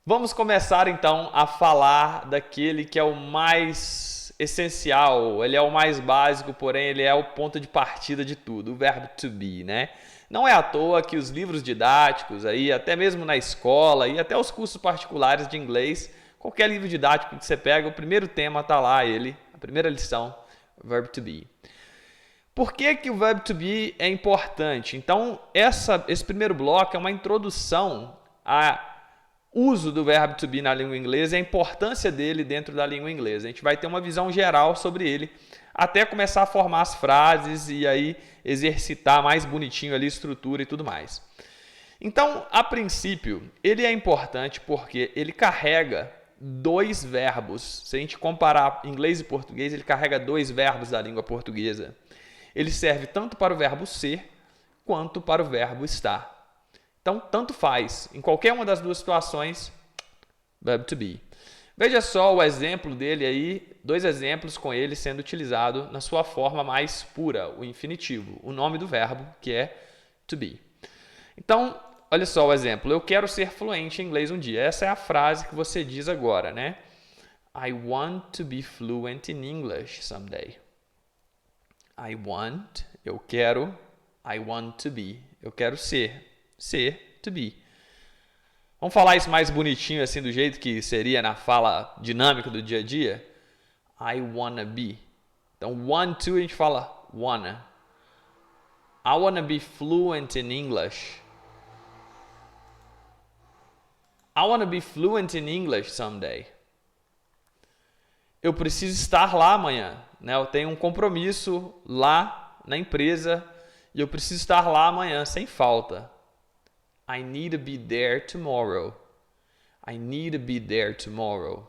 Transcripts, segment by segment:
Vamos começar então a falar daquele que é o mais essencial, ele é o mais básico, porém ele é o ponto de partida de tudo, o verbo to be, né? Não é à toa que os livros didáticos aí, até mesmo na escola e até os cursos particulares de inglês, qualquer livro didático que você pega, o primeiro tema tá lá ele, a primeira lição, verbo to be. Por que que o verbo to be é importante? Então, esse primeiro bloco é uma introdução a uso do verbo to be na língua inglesa e a importância dele dentro da língua inglesa. A gente vai ter uma visão geral sobre ele, até começar a formar as frases e aí exercitar mais bonitinho ali a estrutura e tudo mais. Então, a princípio, ele é importante porque ele carrega dois verbos. Se a gente comparar inglês e português, ele carrega dois verbos da língua portuguesa. Ele serve tanto para o verbo ser quanto para o verbo estar. Então, tanto faz. Em qualquer uma das duas situações, verbo to be. Veja só o exemplo dele aí, dois exemplos com ele sendo utilizado na sua forma mais pura, o infinitivo, o nome do verbo, que é to be. Então, olha só o exemplo. Eu quero ser fluente em inglês um dia. Essa é a frase que você diz agora, né? I want to be fluent in English someday. Eu quero, I want to be. Eu quero ser to be. Vamos falar isso mais bonitinho, assim, do jeito que seria na fala dinâmica do dia a dia? I wanna be. Então, want to, a gente fala wanna. I wanna be fluent in English. I wanna be fluent in English someday. Eu preciso estar lá amanhã, né? Eu tenho um compromisso lá na empresa e eu preciso estar lá amanhã, sem falta. I need to be there tomorrow. I need to be there tomorrow.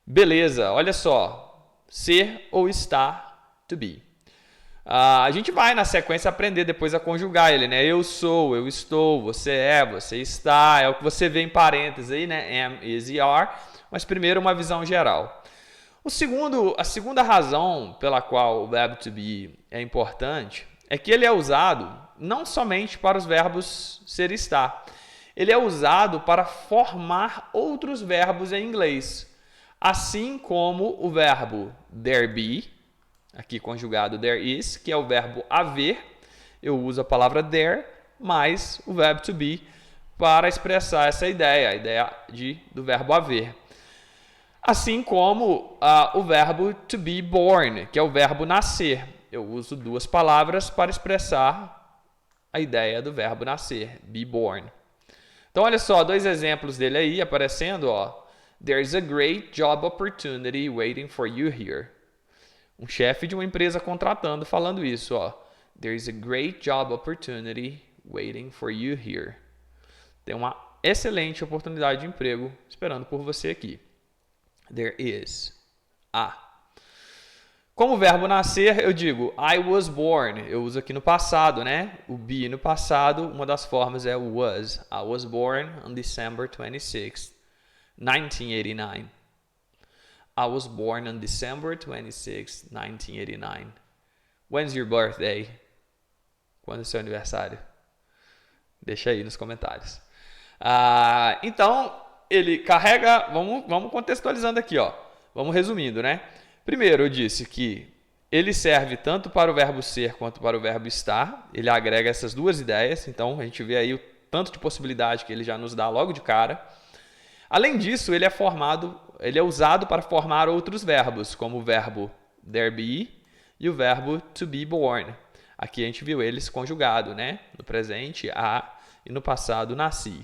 Beleza, olha só. Ser ou estar, to be. A gente vai na sequência aprender depois a conjugar ele, né? Eu sou, eu estou, você é, você está. É o que você vê em parênteses aí, né? Am, is e are. Mas primeiro uma visão geral. A segunda razão pela qual o verbo to be é importante é que ele é usado não somente para os verbos ser e estar. Ele é usado para formar outros verbos em inglês. Assim como o verbo there be, aqui conjugado there is, que é o verbo haver. Eu uso a palavra there mais o verbo to be para expressar essa ideia, a ideia do verbo haver. Assim como o verbo to be born, que é o verbo nascer. Eu uso duas palavras para expressar a ideia do verbo nascer, be born. Então, olha só, dois exemplos dele aí aparecendo, ó. There's a great job opportunity waiting for you here. Um chefe de uma empresa contratando falando isso, ó. There's a great job opportunity waiting for you here. Tem uma excelente oportunidade de emprego esperando por você aqui. There is. Como verbo nascer, eu digo I was born. Eu uso aqui no passado, né? O be no passado, uma das formas é was. I was born on December 26th, 1989. I was born on December 26th, 1989. When's your birthday? Quando é o seu aniversário? Deixa aí nos comentários. Então, ele carrega... Vamos contextualizando aqui, ó. Vamos resumindo, né? Primeiro, eu disse que ele serve tanto para o verbo ser quanto para o verbo estar. Ele agrega essas duas ideias. Então, a gente vê aí o tanto de possibilidade que ele já nos dá logo de cara. Além disso, ele é usado para formar outros verbos, como o verbo there be e o verbo to be born. Aqui a gente viu eles conjugados, né? No presente, e no passado, nasci.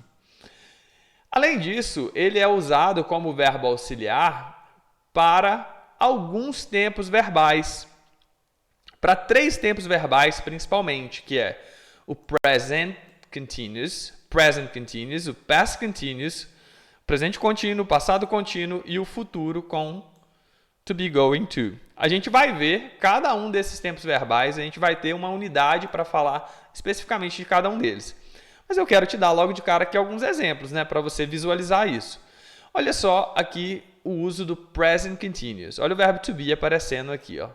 Além disso, ele é usado como verbo auxiliar para alguns tempos verbais. Para três tempos verbais, principalmente, que é o present continuous, o past continuous, o presente contínuo, o passado contínuo e o futuro com to be going to. A gente vai ver cada um desses tempos verbais, a gente vai ter uma unidade para falar especificamente de cada um deles. Mas eu quero te dar logo de cara aqui alguns exemplos, né, para você visualizar isso. Olha só aqui o uso do present continuous. Olha o verbo to be aparecendo aqui, ó.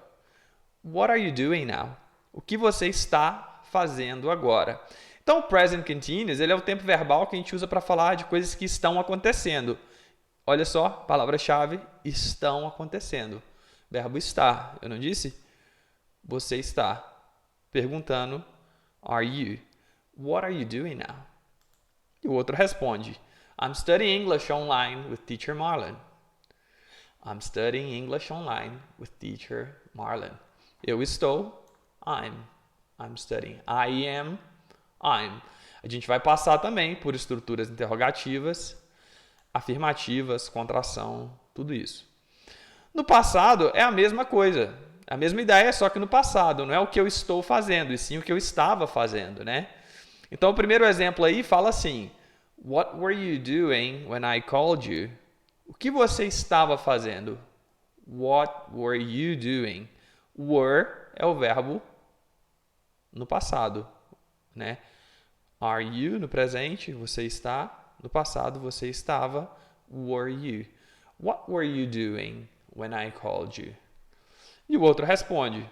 What are you doing now? O que você está fazendo agora? Então, Então, o present continuous, ele é o tempo verbal que a gente usa para falar de coisas que estão acontecendo. Olha só, palavra-chave, estão acontecendo. Verbo estar, eu não disse? Você está. Perguntando, are you? What are you doing now? E o outro responde, I'm studying English online with teacher Marlon. I'm studying English online with teacher Marlon. Eu estou, I'm studying. I am, I'm. A gente vai passar também por estruturas interrogativas, afirmativas, contração, tudo isso. No passado é a mesma coisa, a mesma ideia, só que no passado. Não é o que eu estou fazendo, e sim o que eu estava fazendo, né? Então, o primeiro exemplo aí fala assim, What were you doing when I called you? O que você estava fazendo? What were you doing? Were é o verbo no passado, né? Are you no presente, você está. No passado, você estava. Were you? What were you doing when I called you? E o outro responde,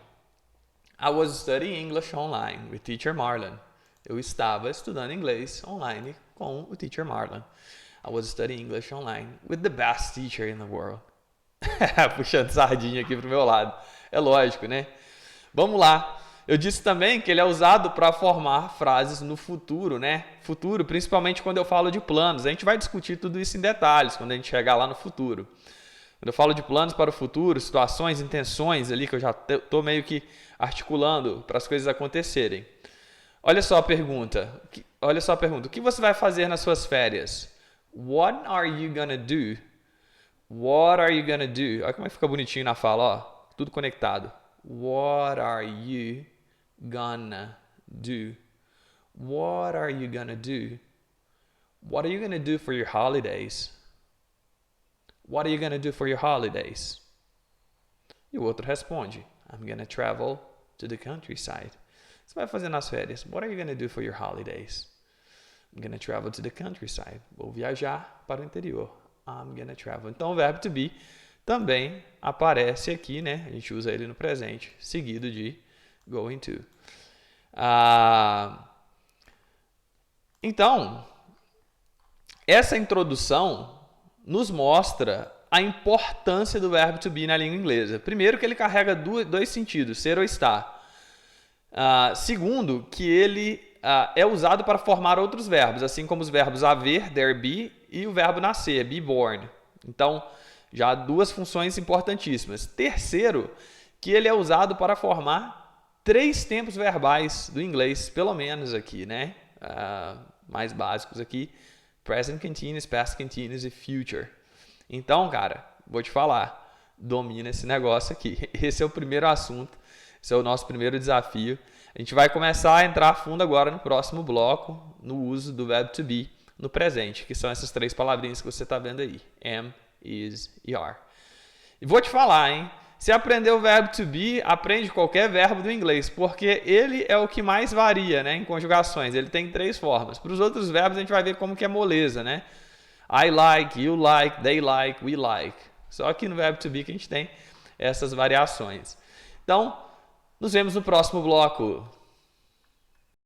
I was studying English online with teacher Marlon. Eu estava estudando inglês online com o teacher Marlon. I was studying English online with the best teacher in the world. Puxando sardinha aqui pro meu lado. É lógico, né? Vamos lá. Eu disse também que ele é usado para formar frases no futuro, né? Futuro, principalmente quando eu falo de planos. A gente vai discutir tudo isso em detalhes quando a gente chegar lá no futuro. Quando eu falo de planos para o futuro, situações, intenções ali que eu já estou meio que articulando para as coisas acontecerem. Olha só a pergunta. O que você vai fazer nas suas férias? What are you gonna do? What are you gonna do? Olha como é que fica bonitinho na fala, ó. Tudo conectado. What are you gonna do? What are you gonna do? What are you gonna do for your holidays? What are you gonna do for your holidays? E o outro responde, I'm gonna travel to the countryside. Você vai fazer nas férias? What are you gonna do for your holidays? I'm gonna travel to the countryside. Vou viajar para o interior. I'm gonna travel. Então, o verbo to be também aparece aqui, né? A gente usa ele no presente, seguido de going to. Então, essa introdução nos mostra a importância do verbo to be na língua inglesa. Primeiro, que ele carrega dois sentidos, ser ou estar. Segundo, que ele é usado para formar outros verbos, assim como os verbos haver, there be, e o verbo nascer, be born. Então, já duas funções importantíssimas. Terceiro, que ele é usado para formar 3 tempos verbais do inglês, pelo menos aqui, né? Mais básicos aqui, present continuous, past continuous e future. Então, cara, vou te falar, domina esse negócio aqui. Esse é o primeiro assunto, esse é o nosso primeiro desafio. A gente vai começar a entrar a fundo agora no próximo bloco, no uso do verbo to be no presente, que são essas 3 palavrinhas que você está vendo aí, am, is e are. E vou te falar, hein? Se aprender o verbo to be, aprende qualquer verbo do inglês, porque ele é o que mais varia, né, em conjugações. Ele tem 3 formas. Para os outros verbos, a gente vai ver como que é moleza, né? I like, you like, they like, we like. Só que no verbo to be que a gente tem essas variações. Então, nos vemos no próximo bloco.